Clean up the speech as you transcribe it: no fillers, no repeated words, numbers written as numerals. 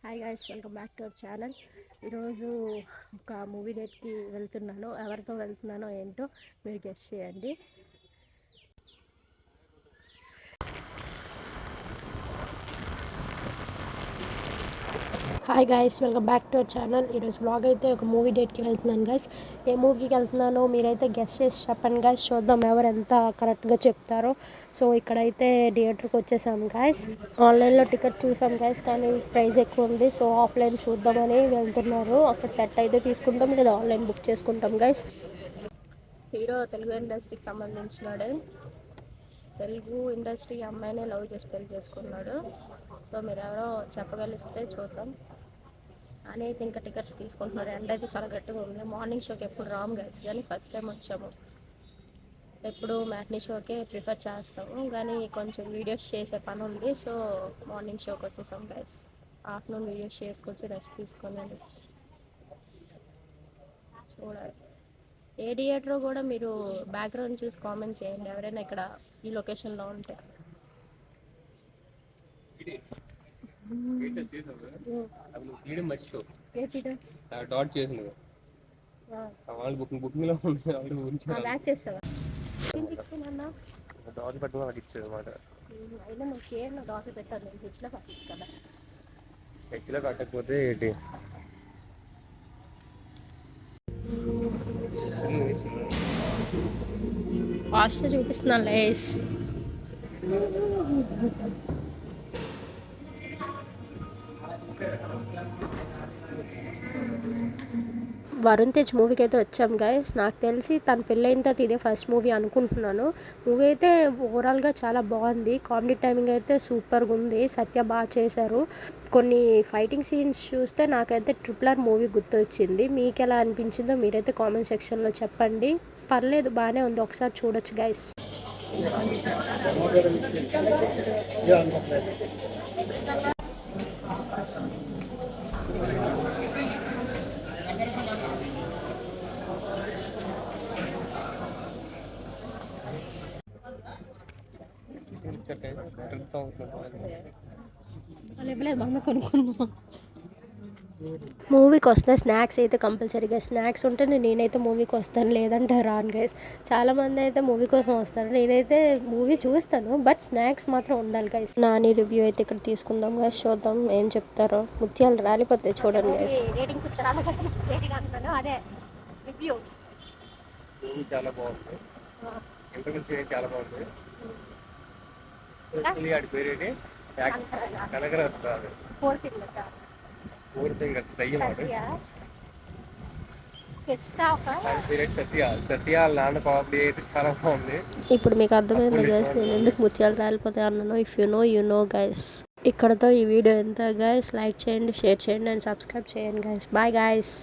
Hi guys, welcome back to our channel. ఈరోజు ఒక movie డేట్కి వెళ్తున్నాను. ఎవరితో వెళ్తున్నానో ఏంటో మీరు గెస్ చేయండి. Hi guys, welcome back to our channel. ఈరోజు బ్లాగ్ అయితే ఒక మూవీ డేట్కి వెళ్తున్నాను గైస్. ఏ మూవీకి వెళ్తున్నానో మీరైతే గెస్ చేసి చెప్పండి గైస్. చూద్దాం ఎవరు ఎంత కరెక్ట్గా చెప్తారో. సో ఇక్కడైతే థియేటర్కి వచ్చేసాం గైస్. ఆన్లైన్లో టికెట్ చూసాం గైస్, కానీ ప్రైస్ ఎక్కువ ఉంది. సో ఆఫ్లైన్ చూద్దామని వెళ్తున్నారు. అక్కడ సెట్ అయితే తీసుకుంటాం, లేదా ఆన్లైన్ బుక్ చేసుకుంటాం గైస్. హీరో తెలుగు ఇండస్ట్రీకి సంబంధించినాడే. తెలుగు ఇండస్ట్రీ అమ్మాయినే లవ్ చేసి పెళ్లి చేసుకున్నాడు. సో మీరు ఎవరో చెప్పగలిస్తే చూద్దాం అని అయితే ఇంకా టికెట్స్ తీసుకుంటున్నారు. ఎండ అయితే చాలా గట్టిగా ఉంది. మార్నింగ్ షోకి ఎప్పుడు రాము గైస్, కానీ ఫస్ట్ టైం వచ్చాము. ఎప్పుడు మ్యాట్నీ షోకే ప్రిఫర్ చేస్తాము, కానీ కొంచెం వీడియోస్ చేసే పని ఉంది. సో మార్నింగ్ షోకి వచ్చేసాం గైస్. ఆఫ్టర్నూన్ వీడియోస్ చేసుకొచ్చి రెస్ట్ తీసుకున్నాను. చూడాలి ఏ థియేటర్ కూడా మీరు బ్యాక్గ్రౌండ్ చూసి కామెంట్ చేయండి, ఎవరైనా ఇక్కడ ఈ లొకేషన్లో ఉంటే. బ్యాక్ చేస్తావా? అయినా నువ్వు కేర్ డాట్ పెట్టాను, నేను హెచ్లో కట్టచ్చు కదా. హెచ్లో కట్టకపోతే ఏంటి? ఫాస్ట్ చూపిస్తున్నాను లేస్. వరుణ్ తేజ్ మూవీకి అయితే వచ్చాం గైస్. నాకు తెలిసి తన పెళ్ళైన తర్వాత ఇదే ఫస్ట్ మూవీ అనుకుంటున్నాను. మూవీ అయితే ఓవరాల్గా చాలా బాగుంది. కామెడీ టైమింగ్ అయితే సూపర్గా ఉంది. సత్య బాగా చేశారు. కొన్ని ఫైటింగ్ సీన్స్ చూస్తే నాకైతే RRR మూవీ గుర్తొచ్చింది. మీకు ఎలా అనిపించిందో మీరైతే కామెంట్ సెక్షన్లో చెప్పండి. పర్లేదు, బాగానే ఉంది, ఒకసారి చూడొచ్చు గైస్. మూవీకి వస్తే స్నాక్స్ అయితే కంపల్సరీగా స్నాక్స్ ఉంటే నేనైతే మూవీకి వస్తాను, లేదంటే రాను గైస్. చాలామంది అయితే మూవీ కోసం వస్తారు, నేనైతే మూవీ చూస్తాను, బట్ స్నాక్స్ మాత్రం ఉండాలి గైస్. నాని రివ్యూ అయితే ఇక్కడ తీసుకుందాం గైస్. చూద్దాం ఏం చెప్తారో. ముత్యాలు రాలిపోతాయి చూడండి గైస్. అదే రివ్యూ చాలా బాగుంది. ఇంటర్వెల్ సీన్ చాలా బాగుంది. పేరేంటి? కనకరత్న. ఇప్పుడు మీకు అర్థమైంది గైస్ నేను ఎందుకు ముత్యాలు రాలిపోతాయి అన్నాను. If you know you know guys. ఇక్కడతో ఈ వీడియో ఎంత గైస్. లైక్ చేయండి, షేర్ చేయండి అండ్ సబ్స్క్రైబ్ చేయండి గైస్. Bye guys.